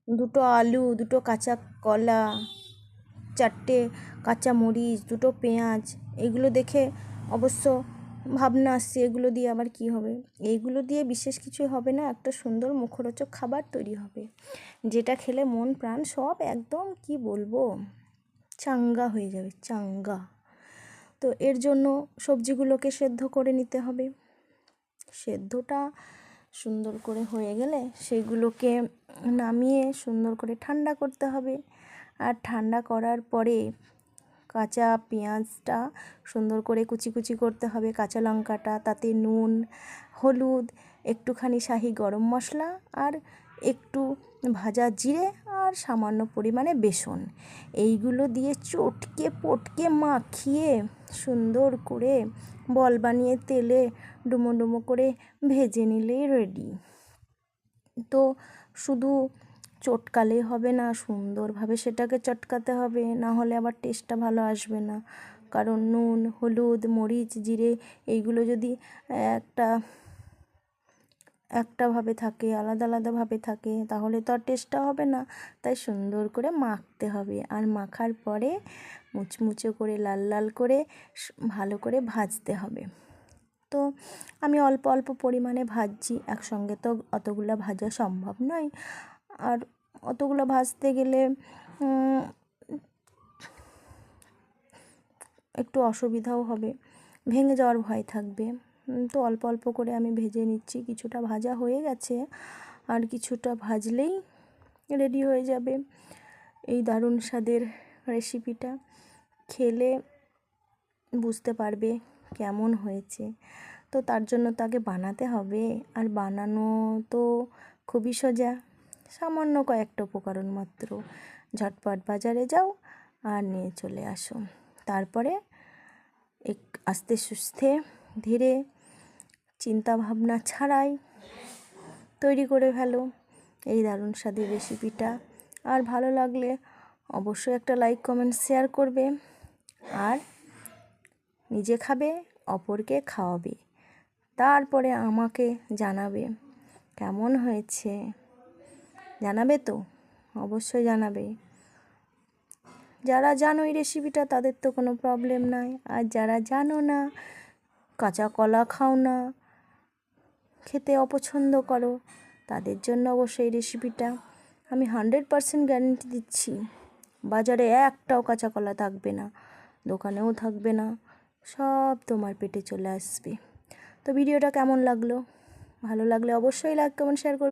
দুটো আলু, দুটো কাঁচা কলা, 4টে কাঁচা মরিচ, দুটো পেঁয়াজ, এগুলো দেখে অবশ্য ভাবনা আসছে এগুলো দিয়ে আবার কি হবে। এইগুলো দিয়ে বিশেষ কিছু হবে না, একটা সুন্দর মুখরোচক খাবার তৈরি হবে, যেটা খেলে মন প্রাণ সব একদম কি বলবো চাঙ্গা হয়ে যাবে, চাঙ্গা। তো এর জন্য সবজিগুলোকে সেদ্ধ করে নিতে হবে। সেদ্ধটা সুন্দর করে হয়ে গেলে সেইগুলোকে নামিয়ে সুন্দর করে ঠান্ডা করতে হবে। আর ঠান্ডা করার পরে কাঁচা পেঁয়াজটা সুন্দর করে কুচি কুচি করতে হবে, কাঁচা লঙ্কাটা, তাতে নুন, হলুদ, একটুখানি শাহি গরম মশলা, আর একটু ভাজা জিরে, আর সামান্য পরিমাণে বেসন, এইগুলো দিয়ে চটকে পটকে মাখিয়ে সুন্দর করে বল বানিয়ে তেলে ডুমো ডুমো করে ভেজে নিলেই রেডি। তো শুধু চটকালেই হবে না, সুন্দরভাবে সেটাকে চটকাতে হবে, না হলে আবার টেস্টটা ভালো আসবে না। কারণ নুন, হলুদ, মরিচ, জিরে এইগুলো যদি একটা একটাভাবে থাকে, আলাদা আলাদাভাবে থাকে, তাহলে তো আর টেস্টটা হবে না। তাই সুন্দর করে মাখতে হবে, আর মাখার পরে মুচমুচে করে লাল লাল করে ভালো করে ভাজতে হবে। তো আমি অল্প অল্প পরিমাণে ভাজছি, একসঙ্গে তো অতগুলো ভাজা সম্ভব নয়, আর অতগুলো ভাজতে গেলে একটু অসুবিধাও হবে, ভেঙে যাওয়ার ভয় থাকবে। তো অল্প অল্প করে আমি ভেজে নিচ্ছি, কিছুটা ভাজা হয়ে গেছে, আর কিছুটা ভাজলেই রেডি হয়ে যাবে এই দারুণ স্বাদের রেসিপিটা। খেলে বুঝতে পারবে কেমন হয়েছে। তো তার জন্য তাকে বানাতে হবে, আর বানানো তো খুবই সোজা, সামান্য কয়েকটা উপকরণ মাত্র। ঝটপট বাজারে যাও আর নিয়ে চলে আসো, তারপরে আস্তে সুস্থে ধীরে চিন্তা ভাবনা ছাড়াই তৈরি করে ফেলো এই দারুণ স্বাদের রেসিপিটা। আর ভালো লাগলে অবশ্যই একটা লাইক, কমেন্ট, শেয়ার করবে, আর নিজে খাবে, অপরকে খাওয়াবে, তারপরে আমাকে জানাবে কেমন হয়েছে। জানাবে তো, অবশ্যই জানাবে। যারা জানো এই রেসিপিটা তাদের তো কোনো প্রবলেম নাই, আর যারা জানো না, কাঁচা কলা খাও না, খেতে অপছন্দ করো, তাদের জন্য অবশ্যই এই রেসিপিটা। আমি 100% গ্যারেন্টি দিচ্ছি, বাজারে একটাও কাঁচা কলা থাকবে না, দোকানেও থাকবে না, সব তোমার পেটে চলে আসবে। তো ভিডিওটা কেমন লাগলো? ভালো লাগলে অবশ্যই লাইক, কমেন্ট, শেয়ার করবে।